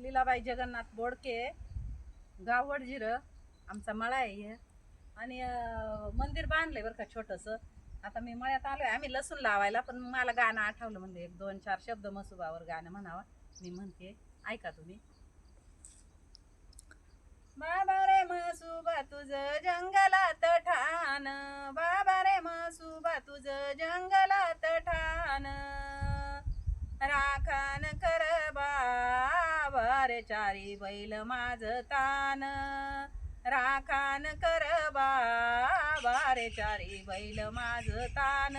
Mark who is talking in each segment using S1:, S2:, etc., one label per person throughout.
S1: लीलाबाई जगन्नाथ बोडके, गाव वडजिरं, आमचा मळा आहे. आणि मंदिर बांधलंय बरं का छोटंसं. आता मी मळ्यात आलोय, आम्ही लसूण लावायला, पण मला गाणं आठवलं, म्हणजे 1-2-4 शब्द मसुबावर गाणं म्हणावा. मी म्हणते, ऐका तुम्ही. बाबा रे मसुबा तुझं जंगलात ठाण, बाबा रे मसुबा तुझं जंगलात ठाण, राखण कर बाबा रे चारी बैल माझ तान, राखण कर बाबा रे चारी बैल माझ तान,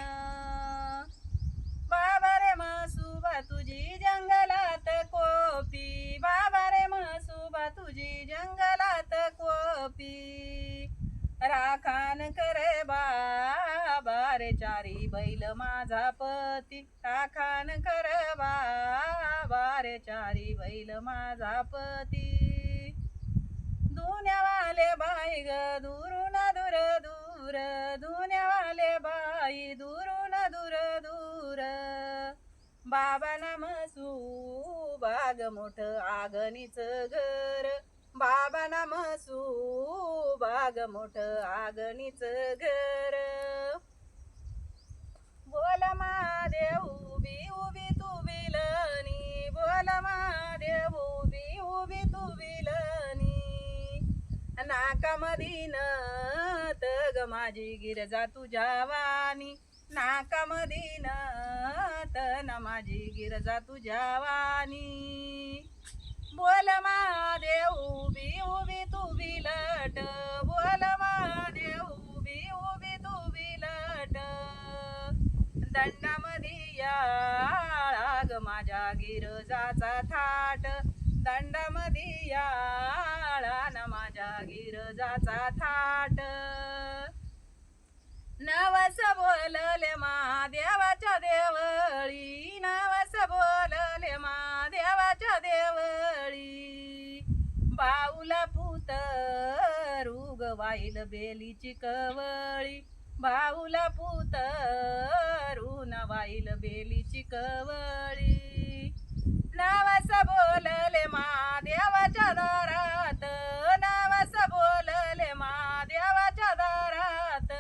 S1: बाबा रे मसुबा तुझी जंगलात कोपी, बाबा रे मसुबा तुझी जंगलात कोपी, राखण कर बाबा रे चारी बैल माझा पती, राखण कर बाबा रे चारी बैल माझा पती, दुन्यावाले बाई ग दुरून दूर दूर, दुन्यावाले बाई दुरून दूर दूर, बाबाला मसुबा ग मोठ आगणीच घर, बाबाला मसुबा ग मोठ आगणीच घर, बोल महादेव उभी उभी तू विलनी, बोल महादेव उभी उभी तू विलनी, नाकामधीन तग माझी गिरजा तुझ्या वाणी, नाकामधीन तन माझी गिरजा तुझ्या वाणी, बोल महादेव उभी उभी तू विलट, बोल महादेव उभी उभी तू विलट, दंडामधी याळा ग माझ्या गिरजाचा थाट, दंडामधी याळा न माझ्या गिरजाचा थाट, नवस बोलले महादेवाच्या देवळी, नवस बोलले महादेवाच्या देवळी, बाऊला पुत रुग वाईल बेलीची कवळी, बाऊला पुत रून वाईल बेलीची कवळी, नवस बोलले महादेवाच्या दारात, नवस बोलले महादेवाच्या दारात,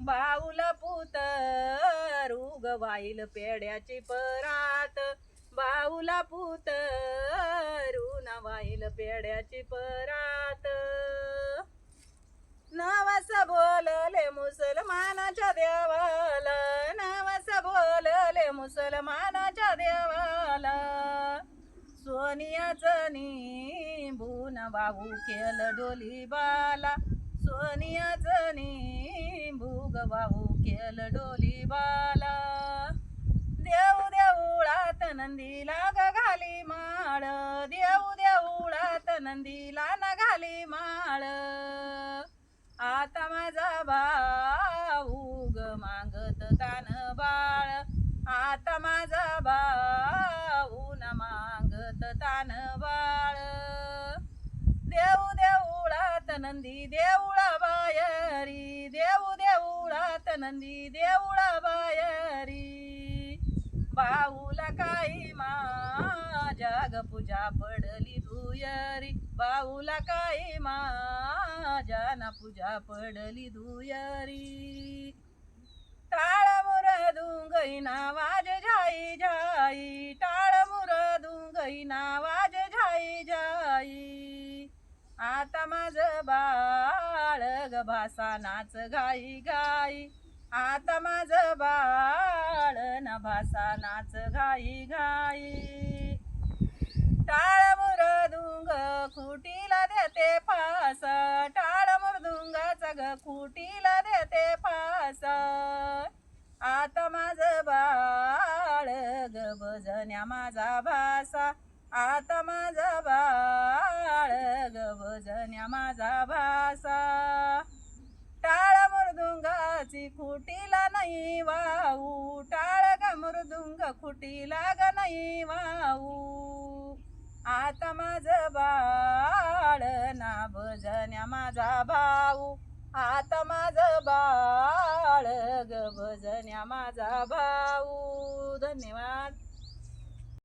S1: बाऊल पुत रुग वाईल पेड्याची परात, बाऊला पुत रून वाईल पेड्याची परात, नवस बोलले मुसलमानाच्या देवाला, नवस बोलले मुसलमानाच्या देवाला, सोनियाचं निंबून बाबू केलं डोली बाला, सोनियाचं निंबूग बाबू केलं डोली बाला, देऊ देऊळात नंदीला ग घाली माळ, देऊ देऊळात नंदीला न घाली माळ, आता माझा भाऊ ग मागत तान बाळ, आता माझा भाऊ न मागत तान बाळ, देऊ देऊळात नंदी देऊळा बायरी, देऊ देऊळात नंदी देऊळा बायरी, बाऊला काही माझ्या ग पूजा पडली दुयरी, बाऊला काही माझ्या ना पूजा पडली दुयरी, टाळ मुरदुंगईना वाज झाई झाई, टाळ मुरदुंगईना वाज झाई झाई, आता माझं बाळ ग भासा नाच घाई घाई, आता माझं बाळ न भासा नाच घाई घाई, टाळ मुरदुंग खुटीला देते फास, टाळ मुरदुंगाचा ग खुटीला देते फास, आता माझं बाळ ग भजन्या माझा भासा, आता माझं बाळ ग भजन्या माझा भासा, टाळ मृदुंगाची खुटीला नाही वाहू, टाळ ग मृदुंग खुटीला ग नाही वाहू, आता माझं बाळ ना भजन्या माझा भाऊ, आता माझं बाळ ग भजन्या माझा भाऊ. धन्यवाद.